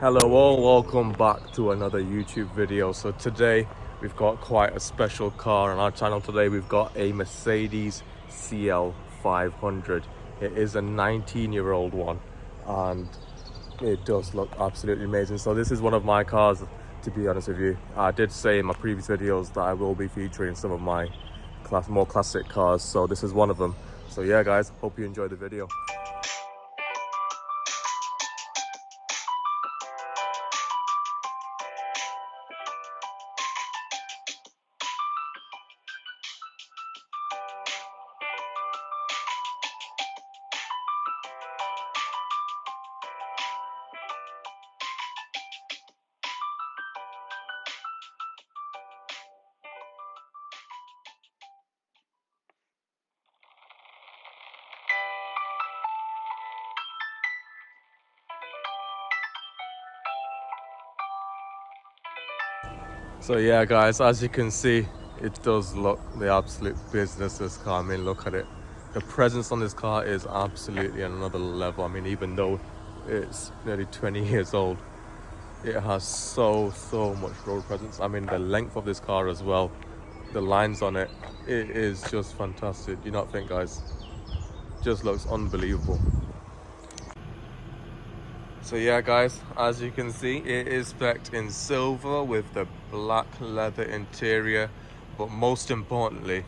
Hello all, welcome back to another YouTube video. So today we've got quite a special car on our channel. Today we've got a Mercedes CL500. It is a 19-year-old one and it does look absolutely amazing. So this is one of my cars, to be honest with you. I did say in my previous videos that I will be featuring some of my more classic cars, so this is one of them. So yeah guys, hope you enjoy the video. So yeah guys, as you can see, it does look the absolute business, this car. I mean, look at it. The presence on this car is absolutely on another level. I mean, even though it's nearly 20 years old, it has so much road presence. I mean, the length of this car as well, the lines on it, it is just fantastic. Do you not think, guys? Just looks unbelievable. So yeah guys, as you can see, it is specced in silver with the black leather interior, but most importantly,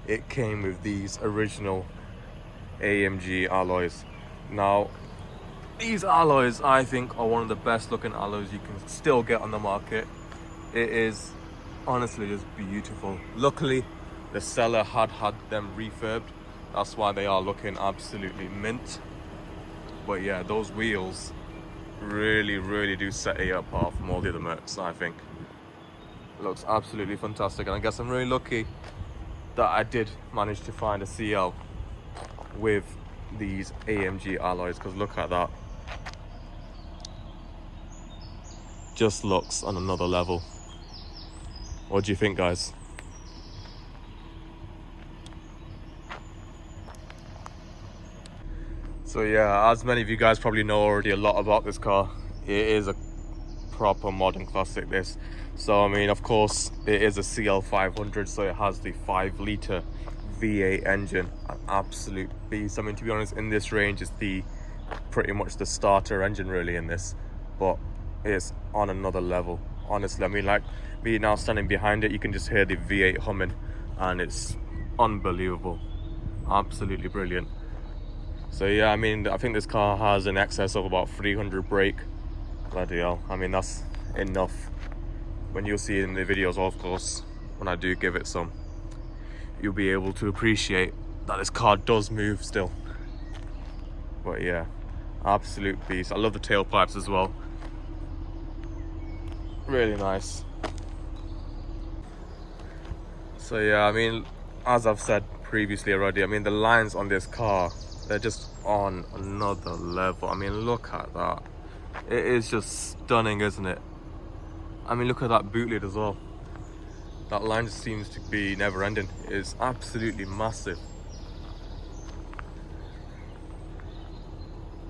it came with these original AMG alloys. Now, these alloys I think are one of the best looking alloys you can still get on the market. It is honestly just beautiful. Luckily, the seller had them refurbed. That's why they are looking absolutely mint. But yeah, those wheels really do set it apart from all the other Mercs, I think. It looks absolutely fantastic, and I guess I'm really lucky that I did manage to find a CL with these AMG alloys, because look at that. Just looks on another level. What do you think, guys? So yeah, as many of you guys probably know already a lot about this car, it is a proper modern classic, this. So I mean, of course, it is a CL500, so it has the 5-litre V8 engine, an absolute beast. I mean, to be honest, in this range, it's pretty much the starter engine really in this, but it's on another level, honestly. I mean, like me now standing behind it, you can just hear the V8 humming, and it's unbelievable, absolutely brilliant. So yeah, I mean, I think this car has an excess of about 300 brake. Bloody hell, I mean, that's enough. When you'll see it in the videos, of course, when I do give it some, you'll be able to appreciate that this car does move still. But yeah, absolute beast. I love the tailpipes as well. Really nice. So yeah, I mean, as I've said previously already, I mean, the lines on this car, they're just on another level. I mean, look at that. It is just stunning, isn't it? I mean, look at that boot lid as well. That line just seems to be never ending. It's absolutely massive.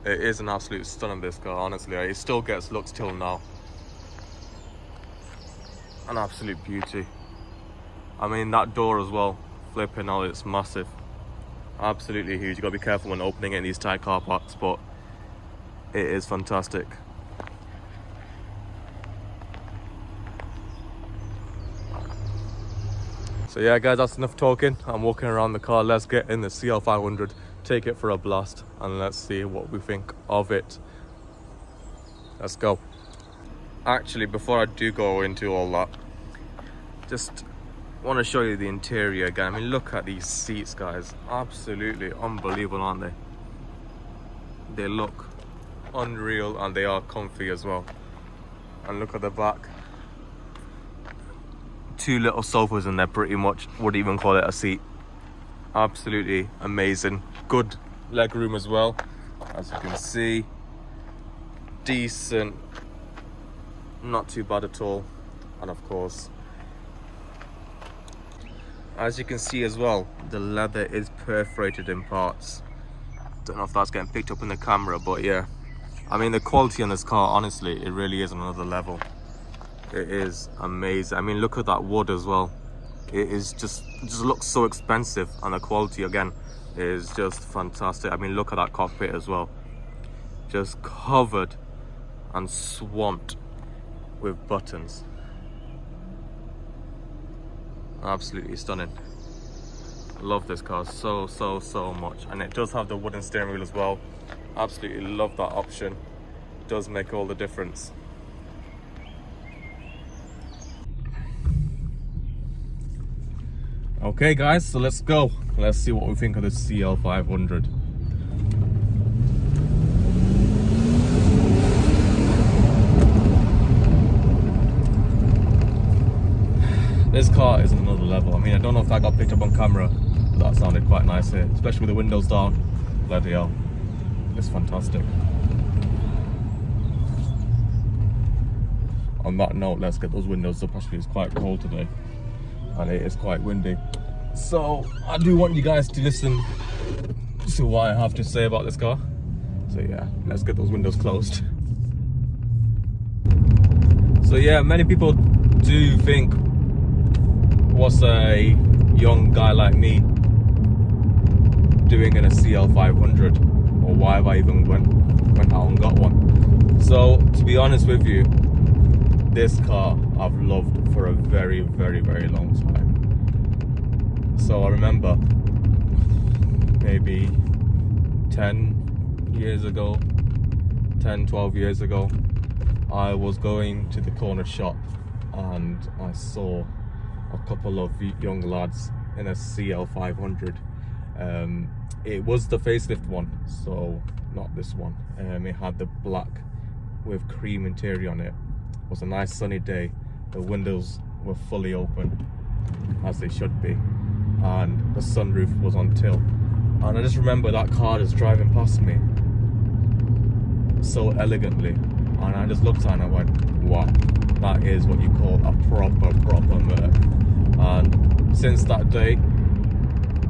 It is an absolute stun on this car, honestly. It still gets looks till now. An absolute beauty. I mean, that door as well, flipping out, it's massive. Absolutely huge. You gotta be careful when opening it in these tight car parks, but it is fantastic. So yeah guys, that's enough talking. I'm walking around the car. Let's get in the CL500, take it for a blast, and let's see what we think of it. Let's go. Actually, before I do go into all that, just want to show you the interior again. I mean, look at these seats, guys. Absolutely unbelievable, aren't they? They look unreal, and they are comfy as well. And look at the back. 2 little sofas in there, pretty much. Wouldn't even call it a seat. Absolutely amazing. Good leg room as well, as you can see. Decent, not too bad at all. And of course, as you can see as well, the leather is perforated in parts. Don't know if that's getting picked up in the camera, but yeah, I mean, the quality on this car, honestly, it really is on another level. It is amazing. I mean, look at that wood as well. It just looks so expensive, and the quality again is just fantastic. I mean, look at that cockpit as well, just covered and swamped with buttons. Absolutely stunning. Love this car so much, and it does have the wooden steering wheel as well. Absolutely love that option. It does make all the difference. Okay guys, so let's go. Let's see what we think of the CL500. This car is another level. I mean, I don't know if that got picked up on camera, but that sounded quite nice here, especially with the windows down. Bloody hell, it's fantastic. On that note, let's get those windows up. Actually, it's quite cold today and it is quite windy, so I do want you guys to listen to what I have to say about this car. So yeah, let's get those windows closed. So yeah, many people do think, what's a young guy like me doing in a CL500, or why have I even went out and got one? So to be honest with you, this car I've loved for a very long time. So I remember maybe 10 years ago, 10-12 years ago, I was going to the corner shop and I saw a couple of young lads in a CL500. It was the facelift one, so not this one. It had the black with cream interior on it. It was a nice sunny day. The windows were fully open, as they should be, and the sunroof was on tilt. And I just remember that car just driving past me so elegantly, and I just looked at it and I went, wow, that is what you call a proper Merc. And since that day,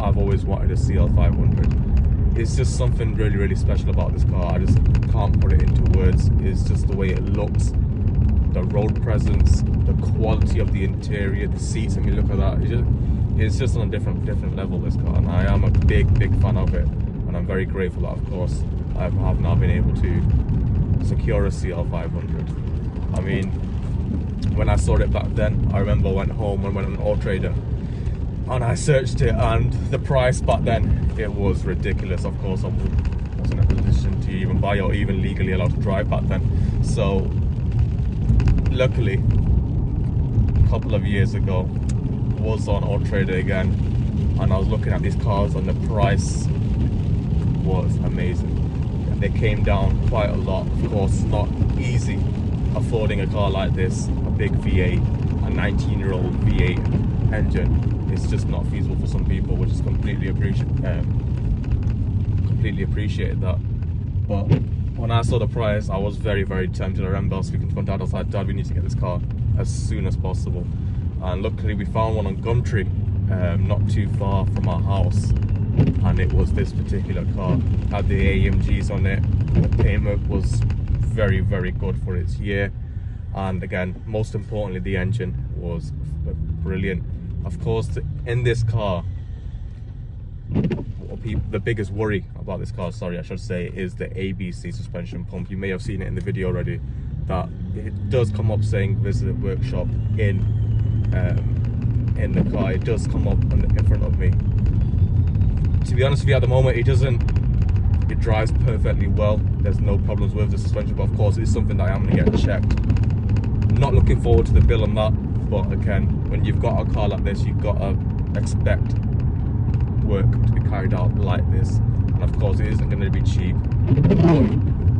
I've always wanted a CL500. It's just something really special about this car. I just can't put it into words. It's just the way it looks, the road presence, the quality of the interior, the seats. I mean, look at that. It's just on a different level, this car, and I am a big fan of it, and I'm very grateful that, of course, I have now been able to secure a CL500. I mean, when I saw it back then, I remember I went home and went on Auto Trader and I searched it, and the price back then, it was ridiculous. Of course, I wasn't in a position to even buy or even legally allowed to drive back then. So luckily, a couple of years ago, was on Auto Trader again, and I was looking at these cars and the price was amazing. They came down quite a lot. Of course, not easy affording a car like this, a big V8, a 19-year-old V8 engine. It's just not feasible for some people, which is completely appreciate that. But when I saw the price, I was very tempted. I remember I was speaking to my dad. I was like, Dad, we need to get this car as soon as possible. And luckily we found one on Gumtree, not too far from our house, and it was this particular car. Had the AMGs on it. The payment was very good for its year, and again, most importantly, the engine was brilliant. Of course, in this car, the biggest worry about this car, sorry, I should say, is the ABC suspension pump. You may have seen it in the video already, that it does come up saying visit workshop in the car. It does come up in front of me. To be honest with you, at the moment, it drives perfectly well. There's no problems with the suspension, but of course, it's something that I am going to get checked. I'm not looking forward to the bill on that, but again, when you've got a car like this, you've got to expect work to be carried out like this, and of course, it isn't going to be cheap.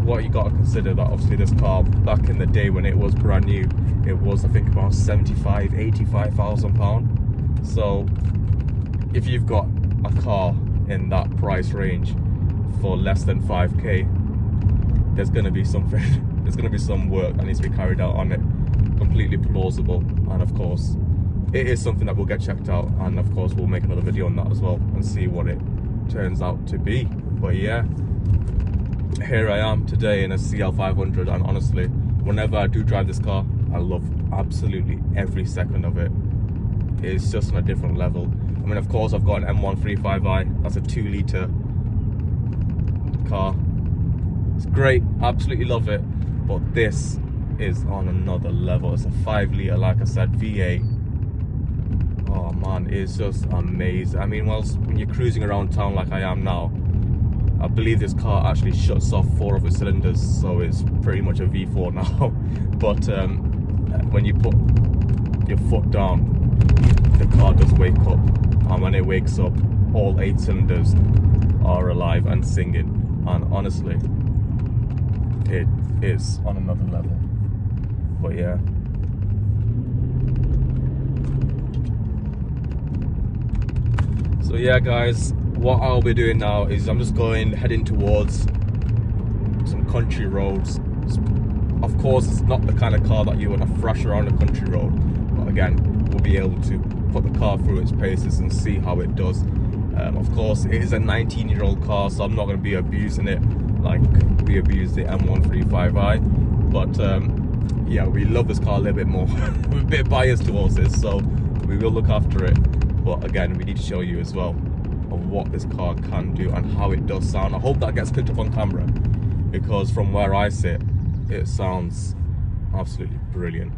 What you got to consider, that obviously this car back in the day when it was brand new, it was, I think, about 85,000 £85,000. So if you've got a car in that price range for less than 5k, there's going to be something, there's going to be some work that needs to be carried out on it. Completely plausible, and of course it is something that will get checked out, and of course we'll make another video on that as well and see what it turns out to be. But yeah, here I am today in a CL500, and honestly, whenever I do drive this car, I love absolutely every second of it. It's just on a different level. I mean, of course, I've got an M135i. That's a 2-litre car. It's great, absolutely love it. But this is on another level. It's a 5-litre, like I said, V8. Oh man, it's just amazing. I mean, when you're cruising around town like I am now, I believe this car actually shuts off 4 of its cylinders, so it's pretty much a V4 now. But when you put your foot down, the car does wake up, and when it wakes up, all 8 cylinders are alive and singing. And honestly, it is on another level. But yeah. So yeah, guys, what I'll be doing now is I'm just heading towards some country roads. Of course, it's not the kind of car that you want to thrash around a country road, but again, we'll be able to put the car through its paces and see how it does. Of course, it is a 19-year-old car, so I'm not going to be abusing it like we abused the M135i. But yeah, we love this car a little bit more. We're a bit biased towards this, so we will look after it. But again, we need to show you as well of what this car can do and how it does sound. I hope that gets picked up on camera, because from where I sit, it sounds absolutely brilliant.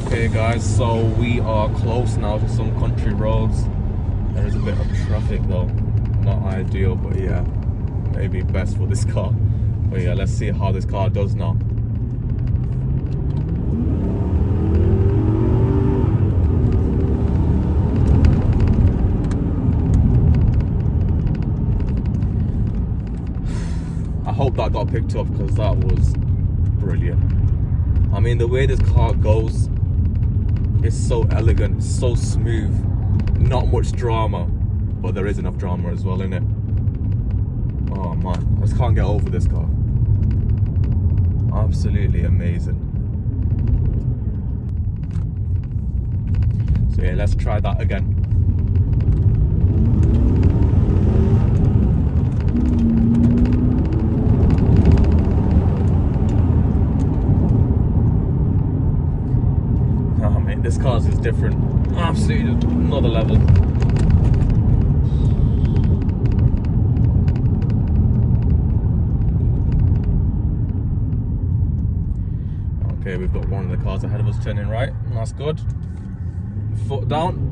Okay guys, so we are close now to some country roads. There is a bit of traffic though, not ideal, but yeah, maybe best for this car. But yeah, let's see how this car does now. I hope that got picked up, because that was brilliant. I mean, the way this car goes is so elegant, so smooth, not much drama, but there is enough drama as well in it. Oh man, I just can't get over this car. Absolutely amazing. So yeah, let's try that again. This car is different, absolutely another level. Okay, we've got one of the cars ahead of us turning right, and that's good. Foot down.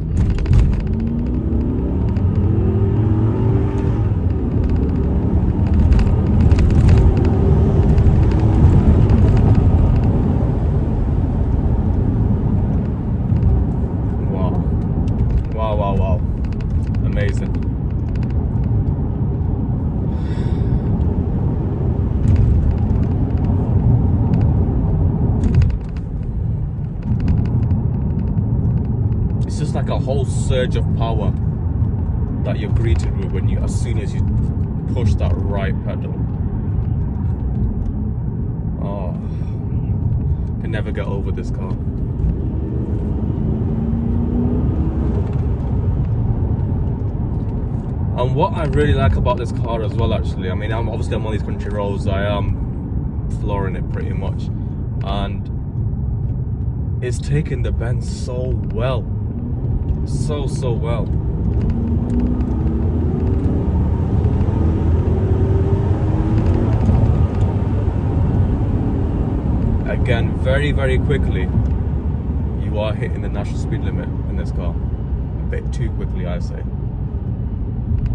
Wow, amazing. It's just like a whole surge of power that you're greeted with as soon as you push that right pedal. Oh, can never get over this car. And what I really like about this car as well, actually, I mean, I'm on these country roads, I am flooring it pretty much, and it's taken the Benz so well, so well. Again, very quickly, you are hitting the national speed limit in this car, a bit too quickly, I say.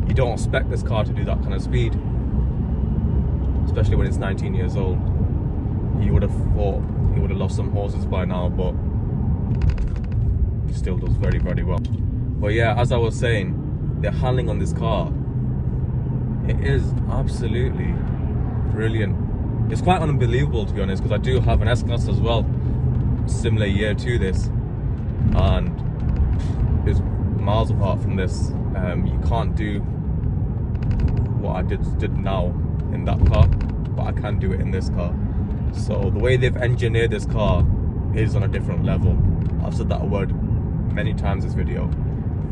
You don't expect this car to do that kind of speed, especially when it's 19 years old. You would have thought it would have lost some horses by now, but it still does very well. But yeah, as I was saying, the handling on this car, it is absolutely brilliant. It's quite unbelievable, to be honest, because I do have an S-Class as well, similar year to this, and it's miles apart from this. You can't do what I did now in that car, but I can do it in this car. So the way they've engineered this car is on a different level. I've said that word many times in this video,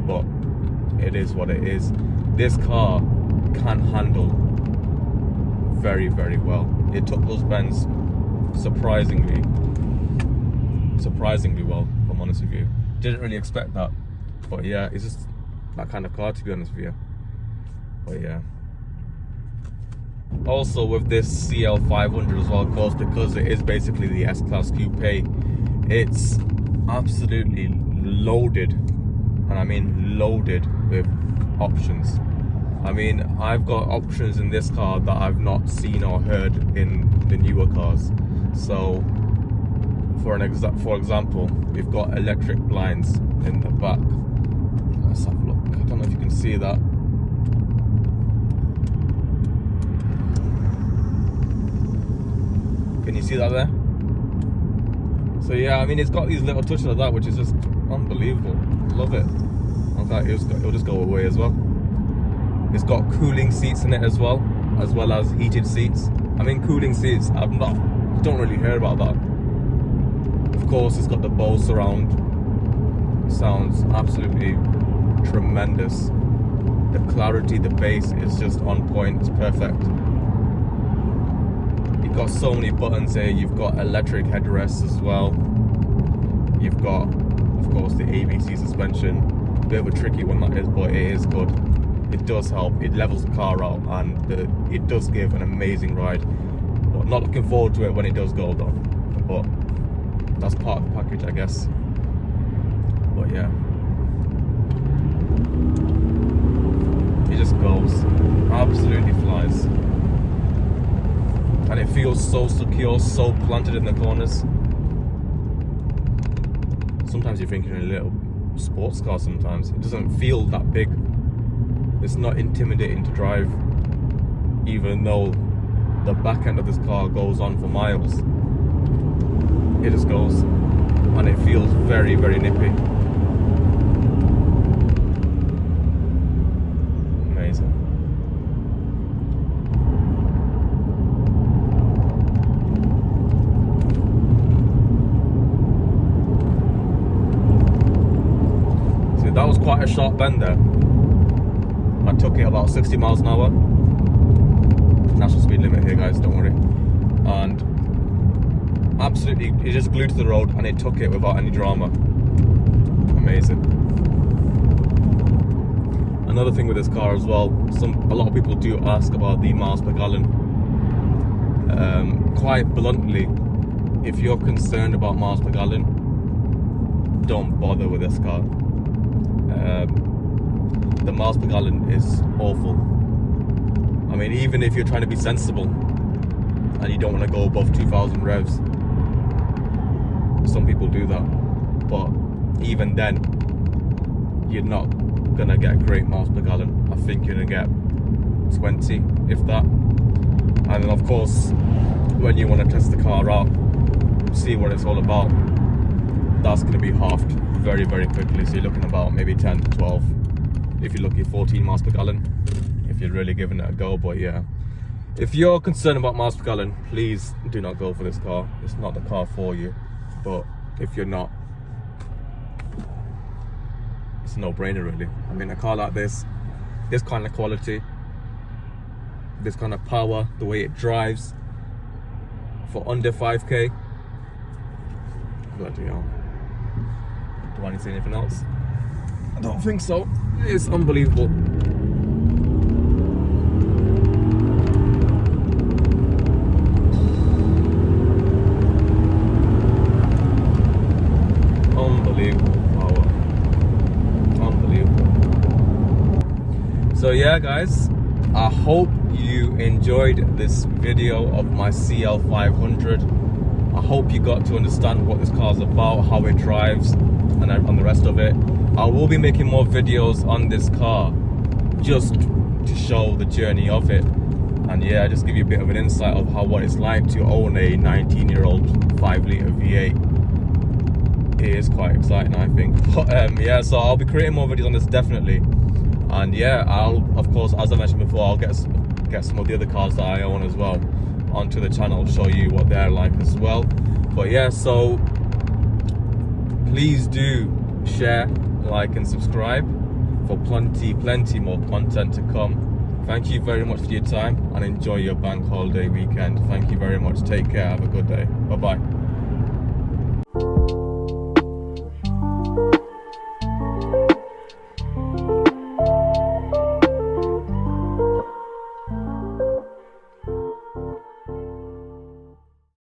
but it is what it is. This car can handle very, very well. It took those Benz surprisingly well, if I'm honest with you. Didn't really expect that, but yeah, it's just that kind of car, to be honest with you. But yeah, also with this CL500 as well, of course, because it is basically the S-Class coupe, it's absolutely loaded, and I mean loaded with options. I mean, I've got options in this car that I've not seen or heard in the newer cars. So for example, we've got electric blinds in the back. Let's have a look. I don't know if you can see that. Can you see that there? So yeah, I mean, it's got these little touches of that, which is just unbelievable. Love it. Okay, it'll just go away as well. It's got cooling seats in it as well as heated seats. I mean, cooling seats, don't really hear about that. Of course, it's got the Bose surround. Sounds absolutely tremendous. The clarity, the bass is just on point. It's perfect. You've got so many buttons here. You've got electric headrests as well. You've got, of course, the ABC suspension. A bit of a tricky one that is, but it is good. It does help. It levels the car out, and it does give an amazing ride. But not looking forward to it when it does go though. But that's part of the package, I guess. But yeah, it just goes, absolutely flies, and it feels so secure, so planted in the corners. Sometimes you're thinking a little sports car. Sometimes it doesn't feel that big. It's not intimidating to drive, even though the back end of this car goes on for miles. It just goes, and it feels very, very nippy. Amazing. See, that was quite a sharp bend there. I took it about 60 miles an hour. National speed limit here, guys, don't worry. And absolutely, it just glued to the road, and it took it without any drama. Amazing. Another thing with this car as well, a lot of people do ask about the miles per gallon. Quite bluntly, if you're concerned about miles per gallon, don't bother with this car. The miles per gallon is awful. I mean, even if you're trying to be sensible and you don't want to go above 2,000 revs, some people do that, but even then, you're not gonna get great miles per gallon. I think you're gonna get 20, if that. And then of course, when you want to test the car out, see what it's all about, that's gonna be halved very, very quickly. So you're looking about maybe 10 to 12. If you're lucky, 14 miles per gallon, if you're really giving it a go. But yeah, if you're concerned about miles per gallon, please do not go for this car. It's not the car for you. But if you're not, it's a no-brainer really. I mean, a car like this kind of quality, this kind of power, the way it drives, for under 5k, bloody hell. Do I need to say anything else? I don't think so. It's unbelievable. Unbelievable power. Unbelievable. So yeah, guys, I hope you enjoyed this video of my CL500. I hope you got to understand what this car's about, how it drives, and the rest of it. I will be making more videos on this car just to show the journey of it, and yeah, just give you a bit of an insight of what it's like to own a 19-year-old 5-litre V8. It is quite exciting, I think. But yeah, so I'll be creating more videos on this, definitely. And yeah, I'll, of course, as I mentioned before, I'll get some of the other cars that I own as well onto the channel, show you what they're like as well. But yeah, so please do share, like and subscribe for plenty more content to come. thank you very much for your time and enjoy your bank holiday weekend. Thank you very much. Take care. Have a good day. Bye bye.